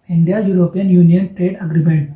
India-European Union Trade Agreement.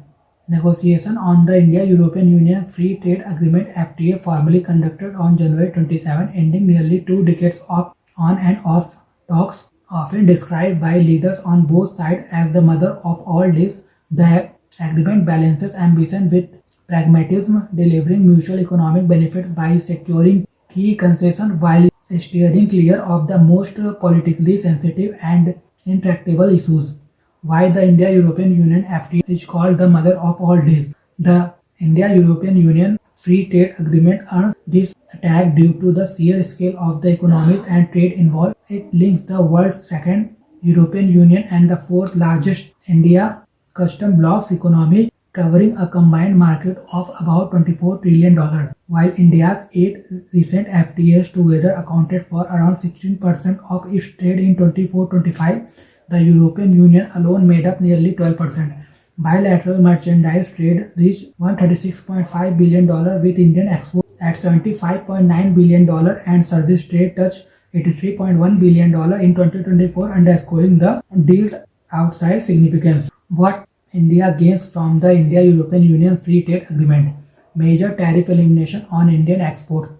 Negotiation on the India-European Union Free Trade Agreement (FTA) formally conducted on January 27, ending nearly 2 decades of on and off talks, often described by leaders on both sides as the mother of all deals. The agreement balances ambition with pragmatism, delivering mutual economic benefits by securing key concessions while steering clear of the most politically sensitive and intractable issues. Why the India-European Union FTA is called the mother of all deals. The India-European Union Free Trade Agreement earns this tag due to the sheer scale of the economies and trade involved. It links the world's second European Union and the fourth largest India custom bloc's economy, covering a combined market of about $24 trillion, while India's 8 recent FTAs together accounted for around 16% of its trade in 24-25. The European Union alone made up nearly 12%. Bilateral merchandise trade reached $136.5 billion with Indian exports at $75.9 billion and service trade touched $83.1 billion in 2024, underscoring the deal's outside significance. What India gains from the India-European Union Free Trade Agreement. Major tariff elimination on Indian exports.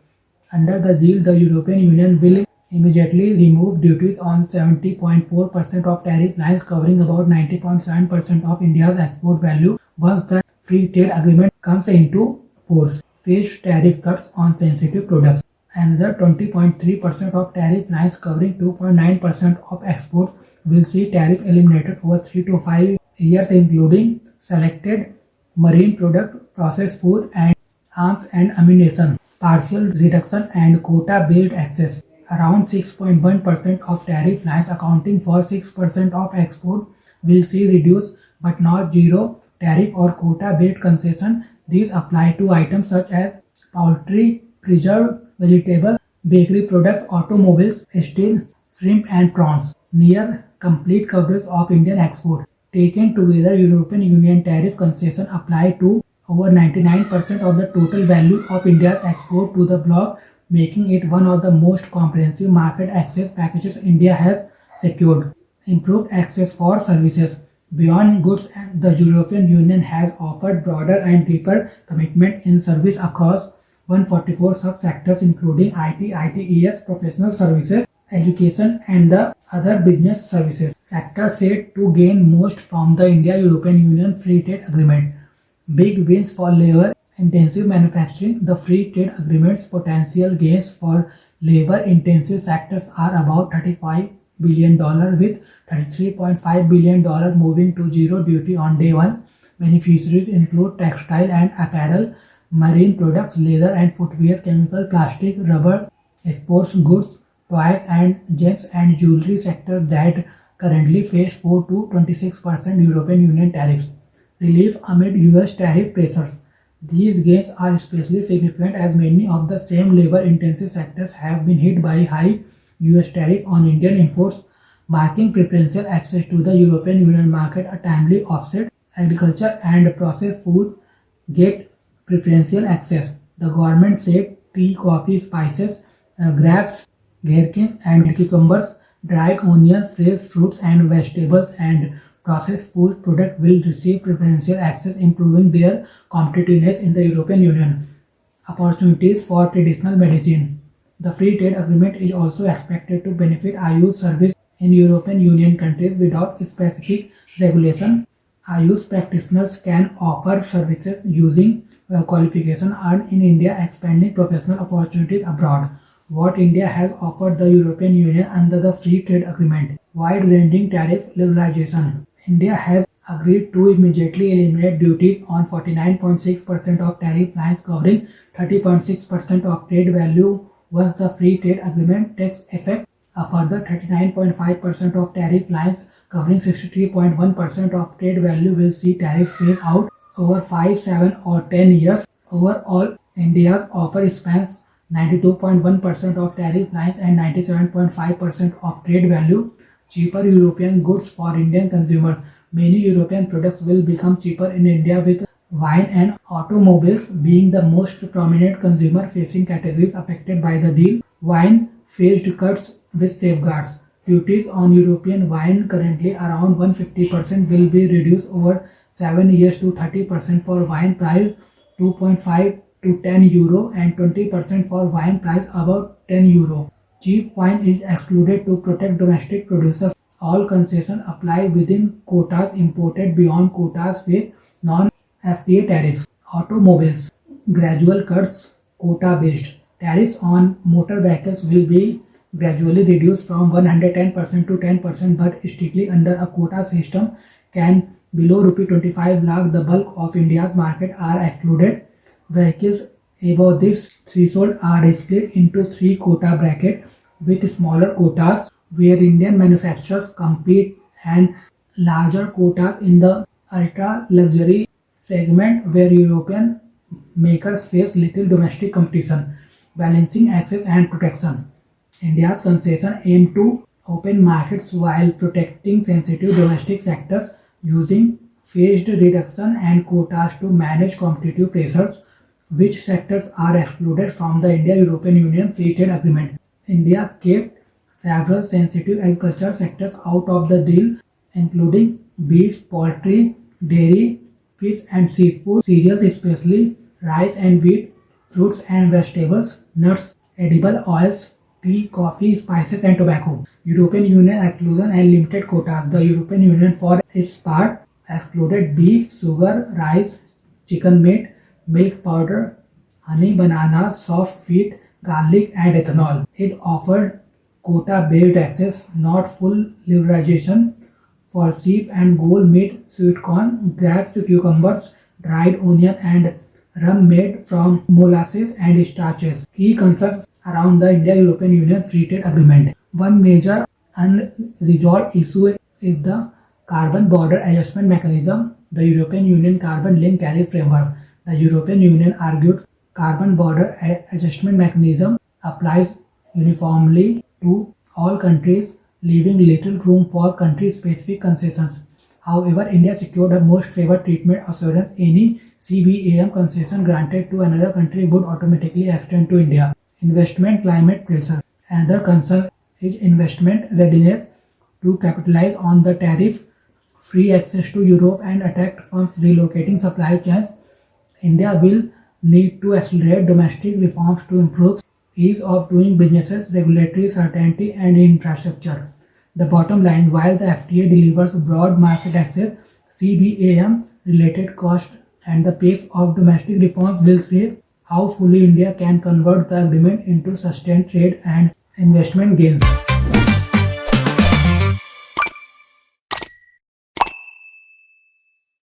Under the deal, the European Union will immediately remove duties on 70.4% of tariff lines, covering about 90.7% of India's export value once the free trade agreement comes into force. Phased tariff cuts on sensitive products. Another 20.3% of tariff lines, covering 2.9% of exports, will see tariff eliminated over 3 to 5 years, including selected marine product, processed food, and arms and ammunition. Partial reduction and quota-based access. Around 6.1% of tariff lines, accounting for 6% of export, will see reduced but not zero tariff or quota-based concession. These apply to items such as poultry, preserved vegetables, bakery products, automobiles, steel, shrimp and prawns. Near complete coverage of Indian export. Taken together, European Union tariff concession apply to over 99% of the total value of India's export to the bloc, making it one of the most comprehensive market access packages India has secured. Improved access for services. Beyond goods, the European Union has offered broader and deeper commitment in service across 144 subsectors, including IT, ITES, professional services, education, and the other business services. Sectors said to gain most from the India-European Union Free Trade Agreement. Big wins for labor-intensive manufacturing. The Free Trade Agreement's potential gains for labor-intensive sectors are about $35 billion, with $33.5 billion moving to zero duty on day one. Beneficiaries include textile and apparel, marine products, leather and footwear, chemical, plastic, rubber, sports goods, toys and gems and jewelry sectors that currently face 4 to 26% European Union tariffs. Relief amid US tariff pressures. These gains are especially significant as many of the same labor-intensive sectors have been hit by high US tariff on Indian imports, marking preferential access to the European Union market a timely offset. Agriculture and processed food get preferential access. The government said tea, coffee, spices, grapes, gherkins and cucumbers, dried onions, fresh fruits and vegetables, and processed food products will receive preferential access, improving their competitiveness in the European Union. Opportunities for traditional medicine. The free trade agreement is also expected to benefit Ayush service in European Union countries without specific regulation. Ayush practitioners can offer services using qualification earned in India, expanding professional opportunities abroad. What India has offered the European Union under the Free Trade Agreement. Wide-ranging tariff liberalization. India has agreed to immediately eliminate duties on 49.6% of tariff lines, covering 30.6% of trade value once the Free Trade Agreement takes effect. A further 39.5% of tariff lines, covering 63.1% of trade value, will see tariffs phase out over 5, 7 or 10 years. Overall, India's offer spans 92.1% of tariff lines and 97.5% of trade value. Cheaper European goods for Indian consumers. Many European products will become cheaper in India, with wine and automobiles being the most prominent consumer-facing categories affected by the deal. Wine phased cuts with safeguards. duties on European wine, currently around 150%, will be reduced over 7 years to 30% for wine price 2.5 to 10 euro and 20% for wine price above 10 euro. Cheap wine is excluded to protect domestic producers. All concessions apply within quotas. Imported beyond quotas face non-FTA tariffs. Automobiles. Gradual cuts. Quota based. Tariffs on motor vehicles will be gradually reduced from 110% to 10%, but strictly under a quota system. Can below rupee 25 lakh, the bulk of India's market, are excluded. Vehicles above this threshold are split into three quota brackets with smaller quotas where Indian manufacturers compete and larger quotas in the ultra luxury segment where European makers face little domestic competition. Balancing access and protection. India's concession aim to open markets while protecting sensitive domestic sectors using phased reduction and quotas to manage competitive pressures. Which sectors are excluded from the India-European Union Free Trade Agreement? India kept several sensitive agricultural sectors out of the deal, including beef, poultry, dairy, fish and seafood, cereals especially rice and wheat, fruits and vegetables, nuts, edible oils, tea, coffee, spices and tobacco. European Union exclusion and limited quotas. The European Union for its part excluded beef, sugar, rice, chicken meat, milk powder, honey, bananas, soft wheat, garlic and ethanol. It offered quota-based access, not full liberalization, for sheep and gold meat, sweet corn, grapes, cucumbers, dried onion and rum made from molasses and starches. Key concerns around the India-European Union Free Trade Agreement. One major unresolved issue is the Carbon Border Adjustment Mechanism, the European Union Carbon Linked Tariff Framework. The European Union argued Carbon Border Adjustment Mechanism applies uniformly to all countries, leaving little room for country-specific concessions. However, India secured a most favored treatment assurance. Any CBAM concession granted to another country would automatically extend to India. Investment climate pressure. Another concern is investment readiness to capitalize on the tariff-free access to Europe and attract firms relocating supply chains. India will need to accelerate domestic reforms to improve ease of doing businesses, regulatory certainty, and infrastructure. The bottom line, while the FTA delivers broad market access, CBAM related costs and the pace of domestic reforms will shape how fully India can convert the agreement into sustained trade and investment gains.